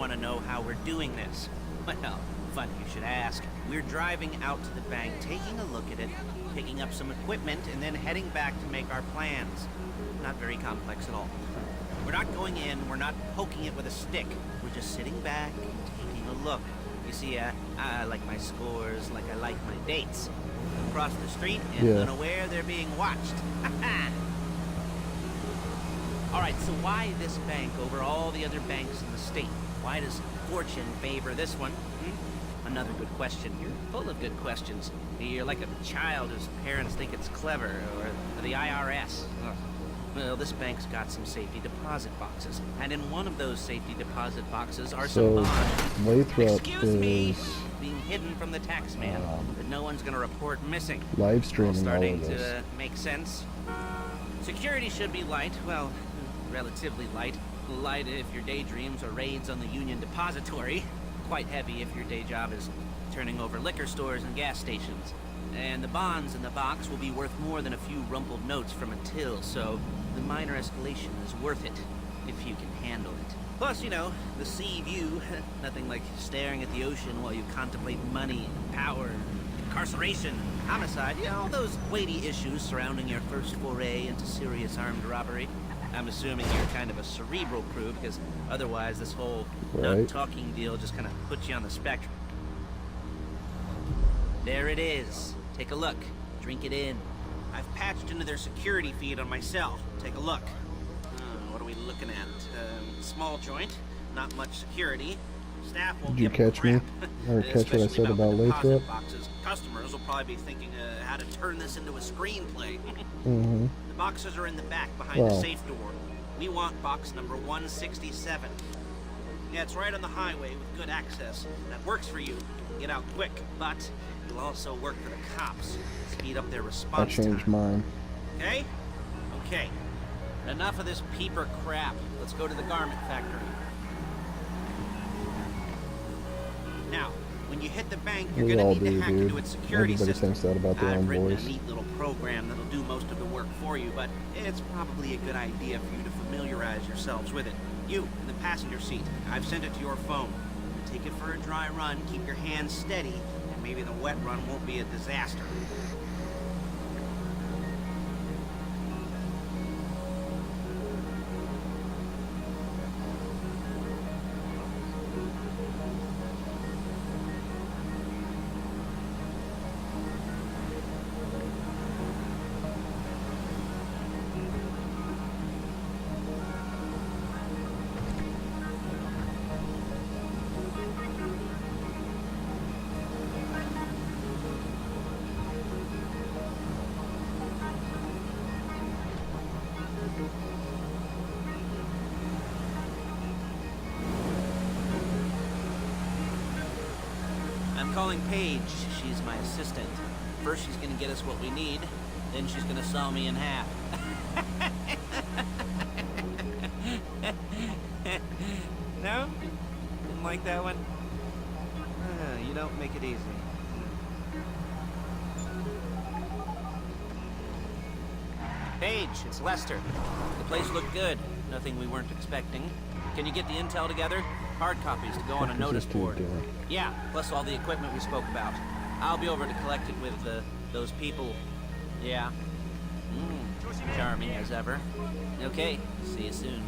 want to know how we're doing this. Well, funny you should ask. We're driving out to the bank, taking a look at it, picking up some equipment, and then heading back to make our plans. Not very complex at all. We're not going in, we're not poking it with a stick. We're just sitting back and taking a look. You see, I like my scores like I like my dates. Across the street and unaware they're being watched. Alright, so why this bank over all the other banks in the state? Why does fortune favor this one? Another good question. You're full of good questions. You're like a child whose parents think it's clever, or the IRS. Ugh. Well, this bank's got some safety deposit boxes, and in one of those safety deposit boxes are some bonds. Lathrop Excuse me, being hidden from the tax man, but no one's gonna report missing. Live streaming starting all of this. to make sense. Security should be light. Well, relatively light. Light if your daydreams are raids on the Union Depository. Quite heavy if your day job is turning over liquor stores and gas stations. And the bonds in the box will be worth more than a few rumpled notes from a till, so the minor escalation is worth it, if you can handle it. Plus, you know, the sea view, nothing like staring at the ocean while you contemplate money, power, incarceration, homicide, you know, all those weighty issues surrounding your first foray into serious armed robbery. I'm assuming you're kind of a cerebral crew, because otherwise this whole not-talking deal just kind of puts you on the spectrum. There it is. Take a look. Drink it in. I've patched into their security feed on my cell. Take a look. What are we looking at? Small joint. Not much security. Staff won't Did you catch me? Or catch what I said about Lathrop? Customers will probably be thinking how to turn this into a screenplay. The boxes are in the back behind the safe door. We want box number 167. Yeah, it's right on the highway with good access. That works for you. Get out quick, but you'll also work for the cops. Speed up their response time. I changed mine. Okay? Okay. Enough of this peeper crap. Let's go to the garment factory. Now, when you hit the bank, you're gonna need to hack into its security system. Everybody thinks that about their own I've written voice. a neat little program that'll do most of the work for you, but it's probably a good idea for you to familiarize yourselves with it. You, in the passenger seat, I've sent it to your phone. Take it for a dry run, keep your hands steady, and maybe the wet run won't be a disaster. I'm calling Paige. She's my assistant. First she's gonna get us what we need, then she's gonna saw me in half. No? Didn't like that one? You don't make it easy. Paige, it's Lester. The place looked good. Nothing we weren't expecting. Can you get the intel together? Hard copies to go on a notice board. Yeah, plus all the equipment we spoke about. I'll be over to collect it with those people. Yeah. Charming as ever. Okay, see you soon.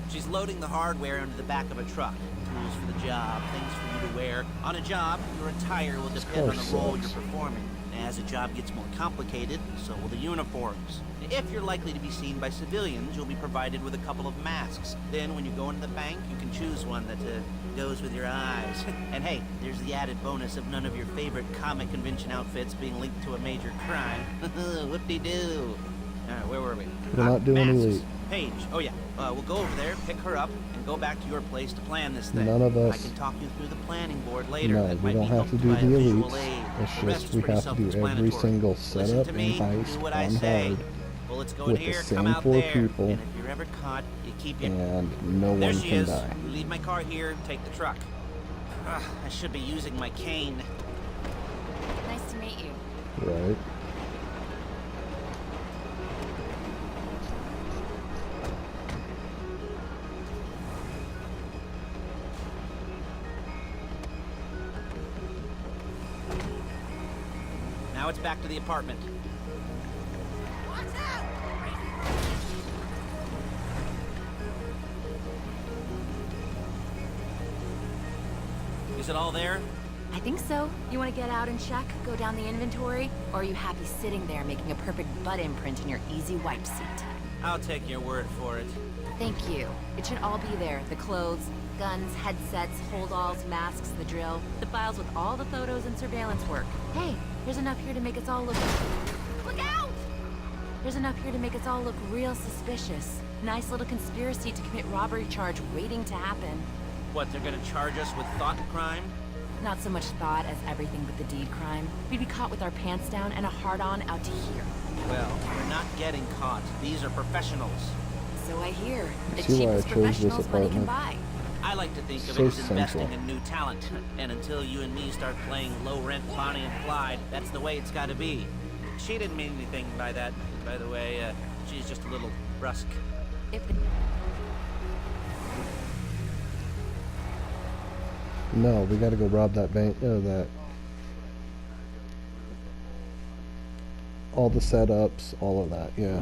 She's loading the hardware into the back of a truck. Tools for the job, things for you to wear. On a job, your attire will depend on the role you're performing. As the job gets more complicated, so will the uniforms. If you're likely to be seen by civilians, you'll be provided with a couple of masks. Then when you go into the bank, you can choose one that goes with your eyes. And hey, there's the added bonus of none of your favorite comic convention outfits being linked to a major crime. Whoop-de-doo. Where were we? We're not doing elite. Paige. Oh yeah. We'll go over there, pick her up, and go back to your place to plan this thing. None of us. I can talk you through the planning board later. No, we don't have to do the elites. It's just we have to do every single setup and heist on hard Bullets go with in here, the same come out 4 there. people, And if you're ever caught, you keep your... and no There one she can is. die. You leave my car here, take the truck. I should be using my cane. Nice to meet you. Right. Now it's back to the apartment. Is it all there? I think so. You want to get out and check? Go down the inventory? Or are you happy sitting there making a perfect butt imprint in your easy wipe seat? I'll take your word for it. Thank you. It should all be there. The clothes, guns, headsets, holdalls, masks, the drill. The files with all the photos and surveillance work. Hey, there's enough here to make us all look... Look out! There's enough here to make us all look real suspicious. Nice little conspiracy to commit robbery charge waiting to happen. What, they're gonna charge us with thought crime? Not so much thought as everything but the deed crime. We'd be caught with our pants down and a hard-on out to here. Well, we're not getting caught. These are professionals. So I hear. The See why I cheapest chose this professionals money can apartment. buy. I like to think of So it as investing central. in new talent. And until you and me start playing low-rent Bonnie and Clyde, that's the way it's gotta be. She didn't mean anything by that, by the way. She's just a little brusque. If No, we gotta go rob that bank, that... All the setups, all of that, yeah.